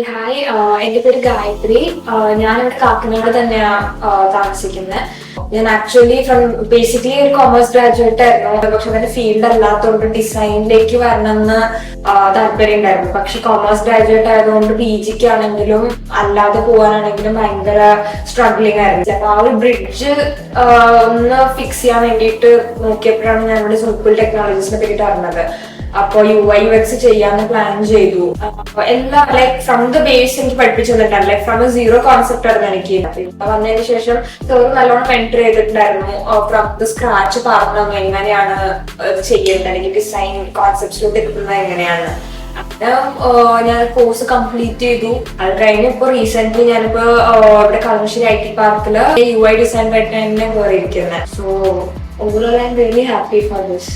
Hi, എൻ്റെ പേര് ഗായത്രി. ഞാനിവിടെ കാക്കനാട് തന്നെയാണ് താമസിക്കുന്നത്. ഞാൻ ആക്ച്വലി ബേസിക്കലി ഒരു കൊമേഴ്സ് ഗ്രാജുവേറ്റ് ആയിരുന്നു. പക്ഷെ അതിന്റെ ഫീൽഡ് അല്ലാത്തതുകൊണ്ട് ഡിസൈനിലേക്ക് വരണമെന്ന് താല്പര്യം ഉണ്ടായിരുന്നു. പക്ഷെ കൊമേഴ്സ് ഗ്രാജുവേറ്റ് ആയതുകൊണ്ട് പി ജിക്ക് ആണെങ്കിലും അല്ലാതെ പോകാനാണെങ്കിലും ഭയങ്കര സ്ട്രഗ്ലിംഗ് ആയിരുന്നു. അപ്പൊ ആ ഒരു ബ്രിഡ്ജ് ഒന്ന് ഫിക്സ് ചെയ്യാൻ വേണ്ടിയിട്ട് നോക്കിയപ്പോഴാണ് ഞാൻ ഇവിടെ സിമ്പിൾ ടെക്നോളജീസിനെ പറ്റിയിട്ട് അറിഞ്ഞത്. അപ്പൊ UI/UX ചെയ്യാന്ന് പ്ലാൻ ചെയ്തു. എല്ലാം ലൈക് ഫ്രം ദ ബേസ് എനിക്ക് പഠിപ്പിച്ചു തന്നിട്ടാണ്. ലൈക് ഫ്രം സീറോ കോൺസെപ്റ്റ് ആയിരുന്നു എനിക്ക്. ഇവിടെ വന്നതിന് ശേഷം നല്ലോണം മെന്റർ ചെയ്തിട്ടുണ്ടായിരുന്നു. ഫ്രം ദ സ്ക്രാച്ച് പറഞ്ഞു എങ്ങനെയാണ് ചെയ്യേണ്ടത്, അല്ലെങ്കിൽ ഡിസൈൻ കോൺസെപ്റ്റ്സിലോട്ട് എത്തുന്നത് എങ്ങനെയാണ്. ഞാൻ കോഴ്സ് കംപ്ലീറ്റ് ചെയ്തു. അത് കഴിഞ്ഞ് ഇപ്പൊ റീസെന്റ് ഞാനിപ്പോ ഇവിടെ കളമശ്ശേരി IT പാർക്കില് UI ഡിസൈൻ ആയിട്ട് തന്നെ കയറിയിരിക്കുന്നത്. So overall I am really happy for this.